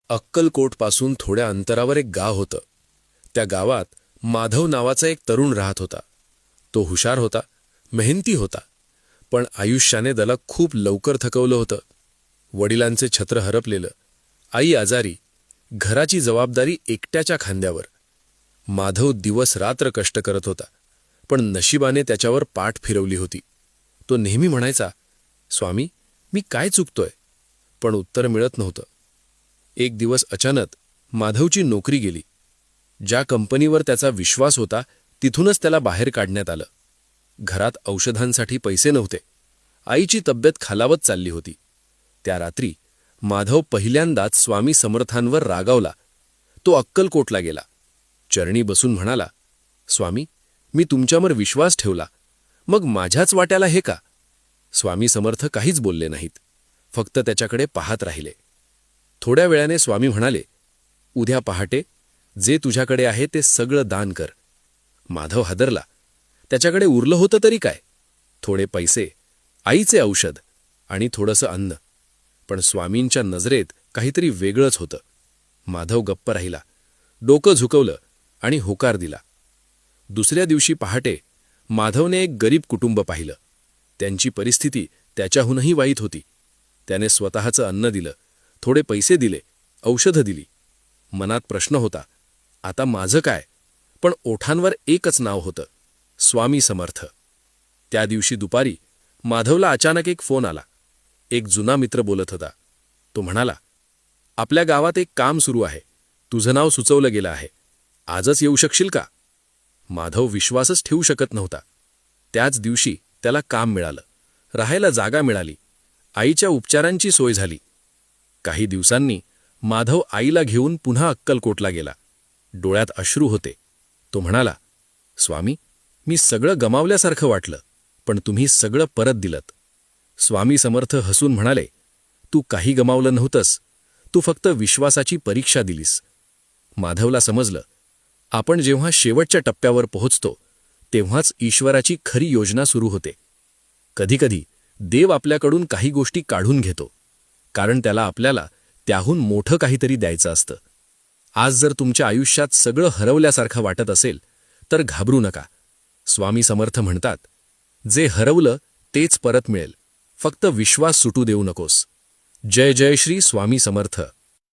अक्कलकोटपासून थोड्या अंतरावर एक गाव होतं. त्या गावात माधव नावाचा एक तरुण राहत होता. तो हुशार होता, मेहनती होता, पण आयुष्याने त्याला खूप लवकर थकवलं होतं. वडिलांचे छत्र हरपलेलं, आई आजारी, घराची जबाबदारी एकट्याच्या खांद्यावर. माधव दिवस रात्र कष्ट करत होता, पण नशिबाने त्याच्यावर पाठ फिरवली होती. तो नेहमी म्हणायचा, स्वामी, मी काय चुकतोय? पण उत्तर मिळत नव्हतं. एक दिवस अचानक माधवची नोकरी गेली. ज्या कंपनीवर त्याचा विश्वास होता तिथूनच त्याला बाहेर काढण्यात आलं. घरात औषधांसाठी पैसे नव्हते. आईची तब्येत खालावत चालली होती. त्या रात्री माधव पहिल्यांदाच स्वामी समर्थांवर रागावला. तो अक्कलकोटला गेला. चरणी बसून म्हणाला, स्वामी, मी तुमच्यावर विश्वास ठेवला, मग माझ्याच वाट्याला हे का? स्वामी समर्थ काहीच बोलले नाहीत, फक्त त्याच्याकडे पाहत राहिले. थोड्या वेळाने स्वामी म्हणाले, उद्या पहाटे जे तुझ्याकडे आहे ते सगळं दान कर. माधव हादरला. त्याच्याकडे उरलं होतं तरी काय? थोडे पैसे, आईचे औषध आणि थोडंसं अन्न. पण स्वामींच्या नजरेत काहीतरी वेगळंच होतं. माधव गप्प राहिला, डोकं झुकवलं आणि होकार दिला. दुसऱ्या दिवशी पहाटे माधवने एक गरीब कुटुंब पाहिलं. त्यांची परिस्थिती त्याच्याहूनही वाईट होती. त्याने स्वतःचं अन्न दिलं, थोडे पैसे दिले, औषधं दिली. मनात प्रश्न होता, आता माझं काय? पण ओठांवर एकच नाव होतं, स्वामी समर्थ. त्या दिवशी दुपारी माधवला अचानक एक फोन आला. एक जुना मित्र बोलत होता. तो म्हणाला, आपल्या गावात एक काम सुरू आहे, तुझं नाव सुचवलं गेलं आहे, आजच येऊ शकशील का? माधव विश्वासच ठेवू शकत नव्हता. त्याच दिवशी त्याला काम मिळालं, राहायला जागा मिळाली, आईच्या उपचारांची सोय झाली. काही दिवसांनी माधव आईला घेऊन पुन्हा अक्कलकोटला गेला. डोळ्यात अश्रू होते. तो म्हणाला, स्वामी, मी सगळं गमावल्यासारखं वाटलं, पण तुम्ही सगळं परत दिलत. स्वामी समर्थ हसून म्हणाले, तू काही गमावलं नव्हतंस, तू फक्त विश्वासाची परीक्षा दिलीस. माधवला समजलं, आपण जेव्हा शेवटच्या टप्प्यावर पोहोचतो तेव्हाच ईश्वराची खरी योजना सुरू होते. कधीकधी देव आपल्याकडून काही गोष्टी काढून घेतो, कारण त्याला आपल्याला त्याहून मोठं काहीतरी द्यायचं असतं. आज जर तुमच्या आयुष्यात सगळं हरवल्यासारखं वाटत असेल तर घाबरू नका. स्वामी समर्थ म्हणतात, जे हरवलं तेच परत मिळेल, फक्त विश्वास सुटू देऊ नकोस. जय जय श्री स्वामी समर्थ.